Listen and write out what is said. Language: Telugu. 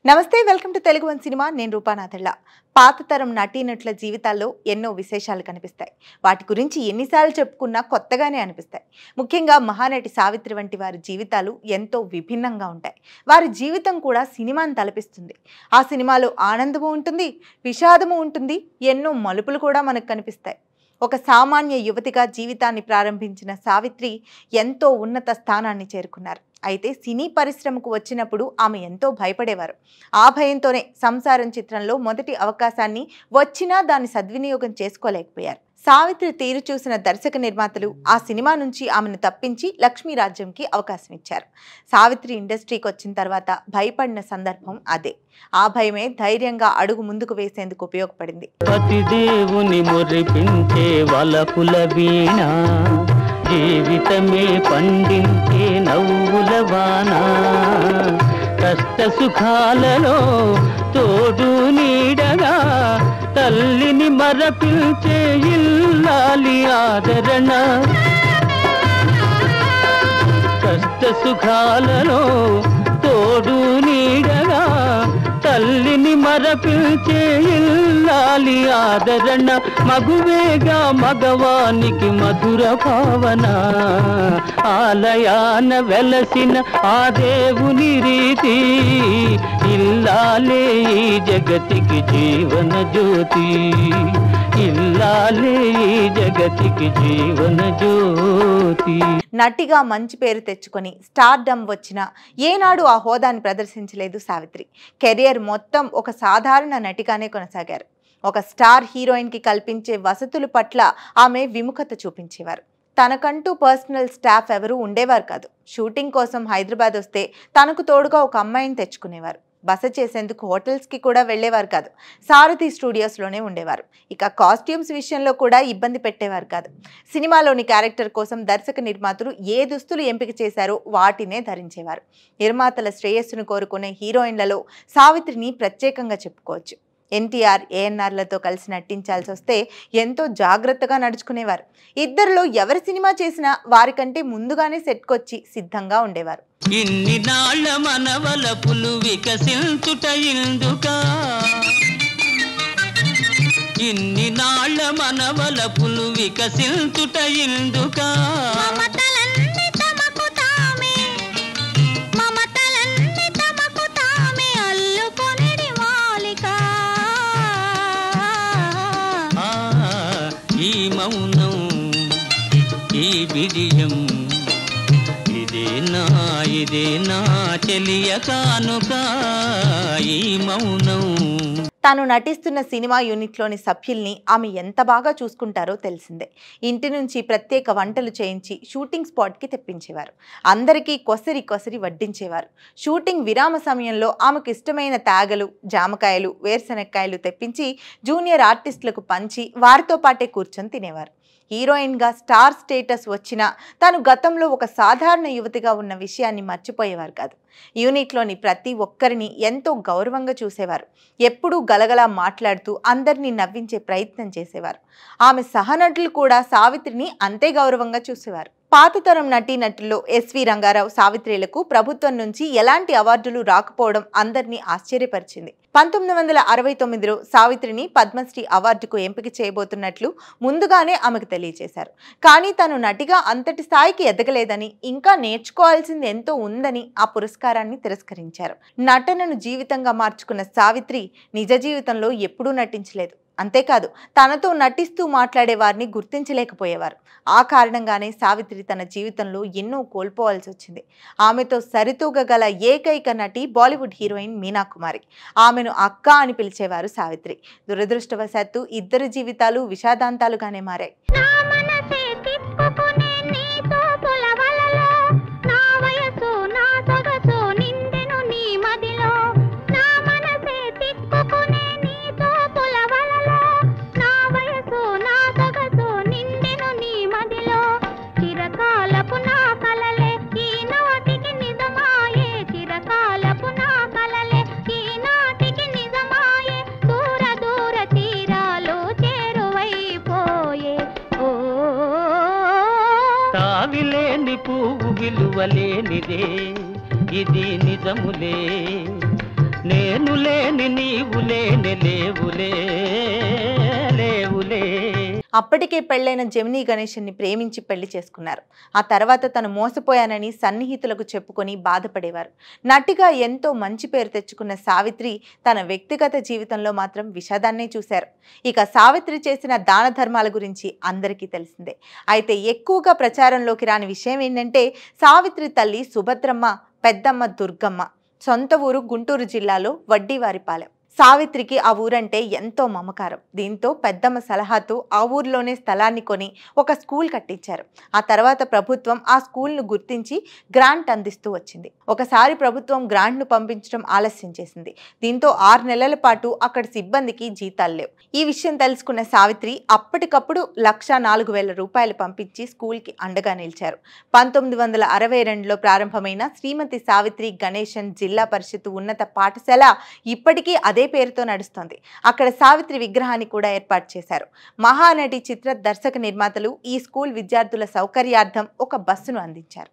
నమస్తే welcome to Telugu one cinema నేను రూపానాథళ్ళ పాత తరం నటీనటుల జీవితాల్లో ఎన్నో విశేషాలు కనిపిస్తాయి. వాటి గురించి ఎన్నిసార్లు చెప్పుకున్నా కొత్తగానే అనిపిస్తాయి. ముఖ్యంగా మహానటి సావిత్రి వంటి వారి జీవితాలు ఎంతో విభిన్నంగా ఉంటాయి. వారి జీవితం కూడా సినిమాని తలపిస్తుంది. ఆ సినిమాలో ఆనందము ఉంటుంది, విషాదము ఉంటుంది, ఎన్నో మలుపులు కూడా మనకు కనిపిస్తాయి. ఒక సామాన్య యువతిగా జీవితాన్ని ప్రారంభించిన సావిత్రి ఎంతో ఉన్నత స్థానాన్ని చేరుకున్నారు. అయితే సినీ పరిశ్రమకు వచ్చినప్పుడు ఆమె ఎంతో భయపడేవారు. ఆ భయంతోనే సంసారం చిత్రంలో మొదటి అవకాశాన్ని వచ్చినా దాన్ని సద్వినియోగం చేసుకోలేకపోయారు. సావిత్రి తీరు చూసిన దర్శక నిర్మాతలు ఆ సినిమా నుంచి ఆమెను తప్పించి లక్ష్మీరాజ్యంకి అవకాశం ఇచ్చారు. సావిత్రి ఇండస్ట్రీకి వచ్చిన తర్వాత భయపడిన సందర్భం అదే. ఆ భయమే ధైర్యంగా అడుగు ముందుకు వేసేందుకు ఉపయోగపడింది. పతిదేవుని మురిపించే వలపుల వీణ, జీవితమే పండించే నవ్వుల వాన, కష్ట సుఖాలలో తోడు నీడగా తల్లిని మరపించే ఇల్లాలి ఆదరణ, కష్ట సుఖాలలో తోడు నీడగా తల్లిని మరపించే ఇల్లాలి ఆదరణ, మగువేగా మగవానికి మధుర భావన, ఆలయాన వెలసిన ఆ దేవుని రీతి, ఇల్లాలే ఈ జగతికి జీవన జ్యోతి, ఇల్లాలే ఈ జగతికి జీవన జ్యోతి. నటిగా మంచి పేరు తెచ్చుకొని స్టార్డమ్ వచ్చిన ఏనాడు ఆ హోదాని ప్రదర్శించలేదు సావిత్రి. కెరియర్ మొత్తం ఒక సాధారణ నటిగానే కొనసాగారు. ఒక స్టార్ హీరోయిన్కి కల్పించే వసతుల పట్ల ఆమె విముఖత చూపించేవారు. తనకంటూ పర్సనల్ స్టాఫ్ ఎవరూ ఉండేవారు కాదు. షూటింగ్ కోసం హైదరాబాద్ వస్తే తనకు తోడుగా ఒక అమ్మాయిని తెచ్చుకునేవారు. బస చేసేందుకు హోటల్స్కి కూడా వెళ్ళేవారు కాదు. సారథి స్టూడియోస్లోనే ఉండేవారు. ఇక కాస్ట్యూమ్స్ విషయంలో కూడా ఇబ్బంది పెట్టేవారు కాదు. సినిమాలోని క్యారెక్టర్ కోసం దర్శక నిర్మాతలు ఏ దుస్తులు ఎంపిక చేశారో వాటినే ధరించేవారు. నిర్మాతల శ్రేయస్సును కోరుకునే హీరోయిన్లలో సావిత్రిని ప్రత్యేకంగా చెప్పుకోవచ్చు. ఎన్టీఆర్, ఏఎన్ఆర్లతో కలిసి నటించాల్సి వస్తే ఎంతో జాగ్రత్తగా నడుచుకునేవారు. ఇద్దరిలో ఎవరి సినిమా చేసినా వారికంటే ముందుగానే సెట్కొచ్చి సిద్ధంగా ఉండేవారు. ఇన్ని నాళ్ళ మనవలపులు వికసించుట ఇందుకా, ఇన్ని నాళ్ళ మనవలపులు వికసించుట ఇందుకా, ఈ మౌనం ఈ బిడియం ఇదేనా చెలియ కానుక, ఈ మౌనం. తాను నటిస్తున్న సినిమా యూనిట్లోని సభ్యుల్ని ఆమె ఎంత బాగా చూసుకుంటారో తెలిసిందే. ఇంటి నుంచి ప్రత్యేక వంటలు చేయించి షూటింగ్ స్పాట్కి తెప్పించేవారు. అందరికీ కొసరి వడ్డించేవారు. షూటింగ్ విరామ సమయంలో ఆమెకు ఇష్టమైన తాగలు, జామకాయలు, వేరుశనక్కాయలు తెప్పించి జూనియర్ ఆర్టిస్టులకు పంచి వారితో పాటే కూర్చొని తినేవారు. హీరోయిన్గా స్టార్ స్టేటస్ వచ్చినా తాను గతంలో ఒక సాధారణ యువతిగా ఉన్న విషయాన్ని మర్చిపోయేవారు కాదు. యూనిట్లోని ప్రతి ఒక్కరిని ఎంతో గౌరవంగా చూసేవారు. ఎప్పుడూ గలగలా మాట్లాడుతూ అందరినీ నవ్వించే ప్రయత్నం చేసేవారు. ఆమె సహనటులు కూడా సావిత్రిని అంతే గౌరవంగా చూసేవారు. పాత తరం నటీనటుల్లో ఎస్వి రంగారావు, సావిత్రిలకు ప్రభుత్వం నుంచి ఎలాంటి అవార్డులు రాకపోవడం అందరినీ ఆశ్చర్యపరిచింది. 1969లో సావిత్రిని పద్మశ్రీ అవార్డుకు ఎంపిక చేయబోతున్నట్లు ముందుగానే ఆమెకు తెలియజేశారు. కానీ తను నటిగా అంతటి స్థాయికి ఎదగలేదని, ఇంకా నేర్చుకోవాల్సింది ఎంతో ఉందని ఆ పురస్కారాన్ని తిరస్కరించారు. నటనను జీవితంగా మార్చుకున్న సావిత్రి నిజ జీవితంలో ఎప్పుడూ నటించలేదు. అంతేకాదు తనతో నటిస్తూ మాట్లాడే వారిని గుర్తించలేకపోయేవారు. ఆ కారణంగానే సావిత్రి తన జీవితంలో ఎన్నో కోల్పోవాల్సి వచ్చింది. ఆమెతో సరితూగగల ఏకైక నటి బాలీవుడ్ హీరోయిన్ మీనా కుమారి. ఆమెను అక్క అని పిలిచేవారు సావిత్రి. దురదృష్టవశాత్తు ఇద్దరి జీవితాలు విషాదాంతాలుగానే మారాయి. తావిలేని పువ్వు విలువలేనిదే, ఇది నిజములే. నే నేను లేని నీవు లేని లేవులే లేవులే. అప్పటికే పెళ్లైన జెమినీ గణేశన్ని ప్రేమించి పెళ్లి చేసుకున్నారు. ఆ తర్వాత తను మోసపోయానని సన్నిహితులకు చెప్పుకొని బాధపడేవారు. నటిగా ఎంతో మంచి పేరు తెచ్చుకున్న సావిత్రి తన వ్యక్తిగత జీవితంలో మాత్రం విషాదాన్నే చూశారు. ఇక సావిత్రి చేసిన దాన ధర్మాల గురించి అందరికీ తెలిసిందే. అయితే ఎక్కువగా ప్రచారంలోకి రాని విషయం ఏంటంటే సావిత్రి తల్లి సుభద్రమ్మ, పెద్దమ్మ దుర్గమ్మ సొంత ఊరు గుంటూరు జిల్లాలో వడ్డీవారిపాలెం. సావిత్రికి ఆ ఊరంటే ఎంతో మమకారం. దీంతో పెద్దమ్మ సలహాతో ఆ ఊర్లోనే స్థలాన్ని కొని ఒక స్కూల్ కట్టించారు. ఆ తర్వాత ప్రభుత్వం ఆ స్కూల్ను గుర్తించి గ్రాంట్ అందిస్తూ వచ్చింది. ఒకసారి ప్రభుత్వం గ్రాంట్ను పంపించడం ఆలస్యం చేసింది. దీంతో 6 నెలల పాటు అక్కడ సిబ్బందికి జీతాలు లేవు. ఈ విషయం తెలుసుకున్న సావిత్రి అప్పటికప్పుడు 1,04,000 రూపాయలు పంపించి స్కూల్కి అండగా నిలిచారు. 1962లో ప్రారంభమైన శ్రీమతి సావిత్రి గణేశన్ జిల్లా పరిషత్ ఉన్నత పాఠశాల ఇప్పటికీ అదే పేరుతో నడుస్తోంది. అక్కడ సావిత్రి విగ్రహాన్ని కూడా ఏర్పాటు చేశారు. మహానటి చిత్ర దర్శక నిర్మాతలు ఈ స్కూల్ విద్యార్థుల సౌకర్యార్థం ఒక బస్సును అందించారు.